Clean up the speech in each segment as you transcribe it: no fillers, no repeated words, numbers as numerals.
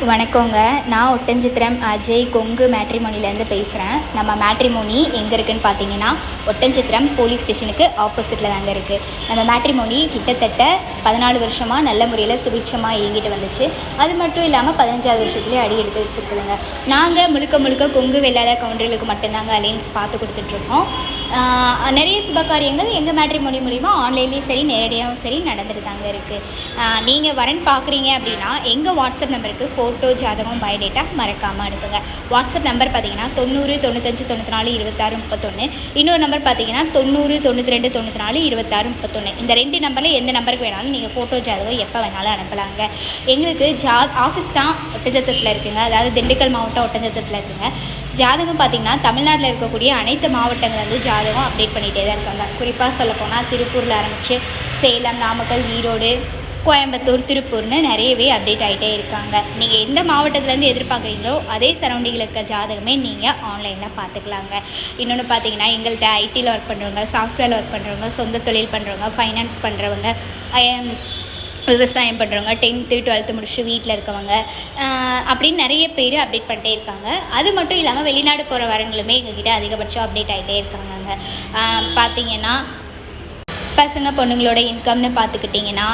வணக்கங்க. நான் ஒட்டன்சித்திரம் அஜய் கொங்கு மேட்ரிமோனிலேருந்து பேசுகிறேன். நம்ம மேட்ரிமோனி எங்கே இருக்குதுன்னு பார்த்தீங்கன்னா, ஒட்டன்சித்திரம் போலீஸ் ஸ்டேஷனுக்கு ஆப்போசிட்டில் தாங்க இருக்குது. நம்ம மேட்ரிமோனி கிட்டத்தட்ட 14 வருஷமாக நல்ல முறையில் சுபிட்சமாக இயங்கிட்டு வந்துச்சு. அது மட்டும் இல்லாமல் 15வது வருஷத்துலேயே அடி எடுத்து வச்சுருக்குதுங்க. நாங்கள் முழுக்க கொங்கு வெள்ளாளர் கவுண்டர்களுக்கு மட்டும்தாங்க அலைன்ஸ் பார்த்து கொடுத்துட்ருக்கோம். நிறைய சுபகாரியங்கள் எங்கள் மேட்ரிமோனி மூலிமா ஆன்லைன்லேயும் சரி நேரடியாகவும் சரி நடந்துட்டு தாங்க இருக்குது. நீங்கள் வரன் பார்க்குறீங்க அப்படின்னா எங்கள் வாட்ஸ்அப் நம்பருக்கு ஃபோட்டோ ஜாதகம் பயோடேட்டா மறக்காமல் அனுப்புங்க. வாட்ஸ்அப் நம்பர் பார்த்தீங்கன்னா 90 95 94 26 31. இன்னொரு நம்பர் பார்த்தீங்கன்னா 90 92 94 26 31. இந்த 2 நம்பரில் எந்த நம்பருக்கு வேணாலும் நீங்கள் ஃபோட்டோ ஜாதகம் எப்போ வேணாலும் அனுப்பலாங்க. எங்களுக்கு ஆஃபீஸ் தான் ஒட்டஞ்சத்திரத்தில் இருக்குதுங்க. அதாவது திண்டுக்கல் மாவட்டம் ஒட்டஞ்சத்திரத்தில் இருக்குதுங்க. ஜாதகம் பார்த்திங்கன்னா தமிழ்நாட்டில் இருக்கக்கூடிய அனைத்து மாவட்டங்கள் வந்து ஜாதகம் அப்டேட் பண்ணிகிட்டே தான் இருக்காங்க. குறிப்பாக சொல்லப்போனால் திருப்பூரில் ஆரம்பித்து சேலம், நாமக்கல், ஈரோடு, கோயம்புத்தூர், திருப்பூர்னு நிறையவே அப்டேட் ஆகிட்டே இருக்காங்க. நீங்கள் எந்த மாவட்டத்துலேருந்து எதிர்பார்க்குறீங்களோ அதே சரௌண்டிங்கில் இருக்க ஜாதகமே நீங்கள் ஆன்லைனில் பார்த்துக்கலாங்க. இன்னொன்று பார்த்தீங்கன்னா எங்கள்கிட்ட ஐடியில் ஒர்க் பண்ணுறவங்க, சாஃப்ட்வேரில் ஒர்க் பண்ணுறவங்க, சொந்த தொழில் பண்ணுறவங்க, ஃபைனான்ஸ் பண்ணுறவங்க, விவசாயம் பண்ணுறவங்க, 10th 12th முடிச்சுட்டு வீட்டில் இருக்கவங்க அப்படின்னு நிறைய பேர் அப்டேட் பண்ணிட்டே இருக்காங்க. அது மட்டும் இல்லாமல் வெளிநாடு போகிற வரங்களுமே எங்ககிட்ட அதிகபட்சம் அப்டேட் ஆகிட்டே இருக்காங்க. பார்த்திங்கன்னா பசங்க பொண்ணுங்களோட இன்கம்னு பார்த்துக்கிட்டிங்கன்னா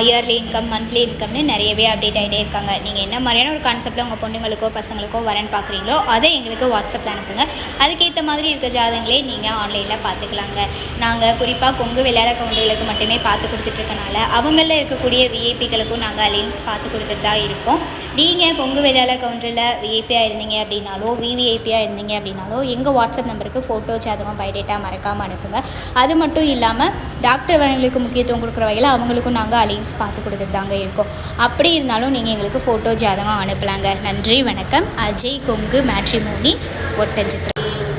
இயர்லி இன்கம், மந்த்லி இன்கம்னு நிறையவே அப்டேட் ஆகிட்டே இருக்காங்க. நீங்கள் என்ன மாதிரியான ஒரு கான்செப்டில் உங்கள் பொண்ணுங்களுக்கோ பசங்களுக்கோ வரன்னு பார்க்குறீங்களோ அதை எங்களுக்கு வாட்ஸ்அப்பில் அனுப்புங்க. அதுக்கேற்ற மாதிரி இருக்க ஜாதகங்களே நீங்கள் ஆன்லைனில் பார்த்துக்கலாங்க. நாங்கள் குறிப்பாக கொங்கு வெள்ளாளர் கவுண்டர்களுக்கு மட்டுமே பார்த்து கொடுத்துட்ருக்கனால அவங்களில் இருக்கக்கூடிய விஐபிகளுக்கும் நாங்கள் அலைன்ஸ் பார்த்து கொடுத்துட்டு தான் இருக்கோம். நீங்கள் கொங்கு வெள்ளாளர் கவுண்டரில் விஐபியாக இருந்தீங்க அப்படின்னாலோ விவிஐபியாக இருந்தீங்க அப்படின்னாலோ எங்கள் வாட்ஸ்அப் நம்பருக்கு ஃபோட்டோ ஜாதகம் பயோடேட்டா மறக்காமல் அனுப்புங்க. அது மட்டும் இல்லாமல் டாக்டர் வரவங்களுக்கு முக்கியத்துவம் கொடுக்குற வகையில் அவங்களுக்கும் நாங்கள் அலைன்ஸ் பார்த்து கொடுத்துட்டு தாங்க இருக்கோம். அப்படி இருந்தாலும் நீங்கள் எங்களுக்கு ஃபோட்டோ ஜாதகம் அனுப்பலாங்க. நன்றி, வணக்கம். அஜய் கொங்கு மேட்ரிமோனி ஒட்டன்சித்திரம்.